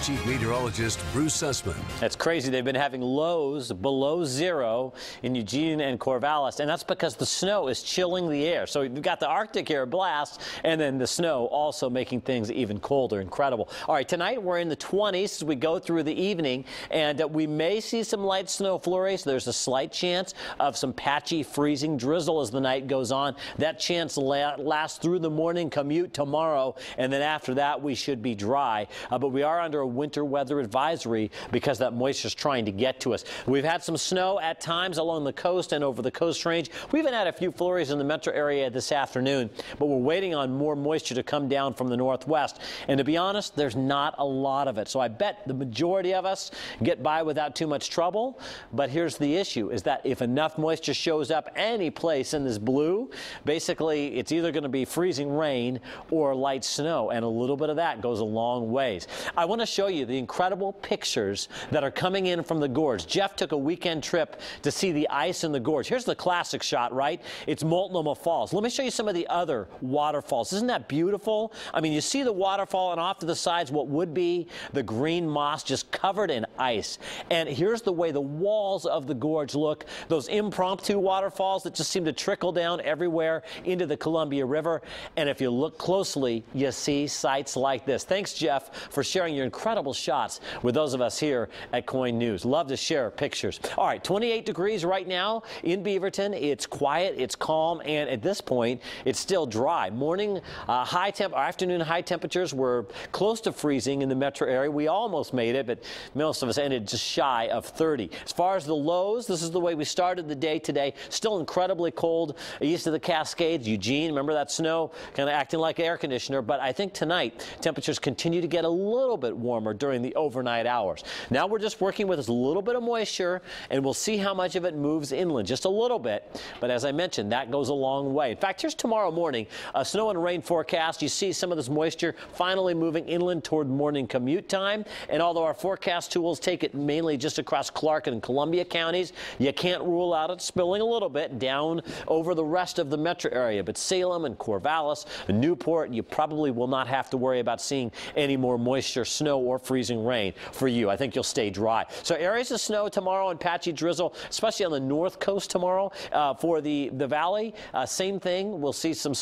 Chief Meteorologist Bruce Sussman. That's crazy. They've been having lows below zero in Eugene and Corvallis, and that's because the snow is chilling the air. So you've got the Arctic air blast, and then the snow also making things even colder. Incredible. All right, tonight we're in the 20s as we go through the evening, and we may see some light snow flurries. There's a slight chance of some patchy freezing drizzle as the night goes on. That chance lasts through the morning commute tomorrow, and then after that we should be dry. But we are under a winter weather advisory because that moisture is trying to get to us. We've had some snow at times along the coast and over the coast range. We even had a few flurries in the metro area this afternoon, but we're waiting on more moisture to come down from the northwest. And to be honest, there's not a lot of it. So I bet the majority of us get by without too much trouble. But here's the issue, is that if enough moisture shows up any place in this blue, basically it's either going to be freezing rain or light snow, and a little bit of that goes a long ways. I want to show you the incredible pictures that are coming in from the gorge. Jeff took a weekend trip to see the ice in the gorge. Here's the classic shot, right? It's Multnomah Falls. Let me show you some of the other waterfalls. Isn't that beautiful? I mean, you see the waterfall, and off to the sides what would be the green moss just covered in ice. And here's the way the walls of the gorge look. Those impromptu waterfalls that just seem to trickle down everywhere into the Columbia River. And if you look closely, you see sights like this. Thanks, Jeff, for sharing your incredible shots with those of us here at KOIN News. Love to share pictures. All right, 28 degrees right now in Beaverton. It's quiet, it's calm, and at this point, it's still dry. Morning afternoon high temperatures were close to freezing in the metro area. We almost made it, but most of us ended just shy of 30. As far as the lows, this is the way we started the day today. Still incredibly cold east of the Cascades. Eugene, remember that snow kind of acting like an air conditioner, but I think tonight temperatures continue to get a little bit warmer during the overnight hours. Now we're just working with a little bit of moisture, and we'll see how much of it moves inland, just a little bit. But as I mentioned, that goes a long way. In fact, here's tomorrow morning, a snow and rain forecast. You see some of this moisture finally moving inland toward morning commute time. And although our forecast tools take it mainly just across Clark and Columbia counties, you can't rule out it spilling a little bit down over the rest of the metro area. But Salem and Corvallis and Newport, you probably will not have to worry about seeing any more moisture, snow, or freezing rain for you. I think you'll stay dry. So areas of snow tomorrow and patchy drizzle, especially on the north coast tomorrow. For the valley, same thing. We'll see some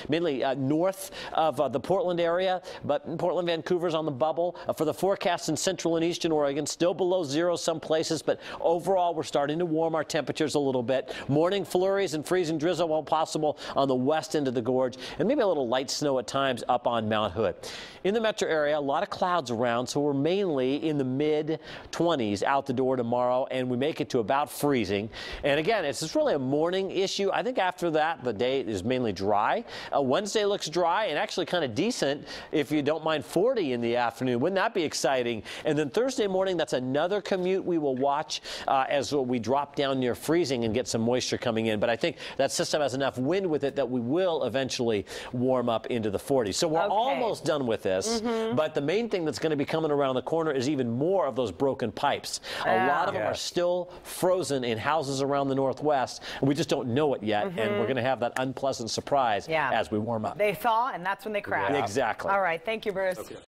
mainly north of the Portland area, but Portland, Vancouver's on the bubble. For the forecast in central and eastern Oregon, still below zero some places, but overall we're starting to warm our temperatures a little bit. Morning flurries and freezing drizzle while possible on the west end of the gorge, and maybe a little light snow at times up on Mount Hood. In the metro area, a lot of clouds around, so we're mainly in the mid-20s out the door tomorrow, and we make it to about freezing. And again, it's just really a morning issue. I think after that, the day is mainly dry. Wednesday looks dry and actually kind of decent if you don't mind 40 in the afternoon. Wouldn't that be exciting? And then Thursday morning, that's another commute we will watch as we drop down near freezing and get some moisture coming in. But I think that system has enough wind with it that we will eventually warm up into the 40s. So we're almost done with this, but the main thing that's going to be coming around the corner is even more of those broken pipes. A lot of them are still frozen in houses around the northwest, and we just don't know it yet, and we're going to have that unpleasant surprise as we warm up. They thaw, and that's when they crack. Exactly. All right. Thank you, Bruce.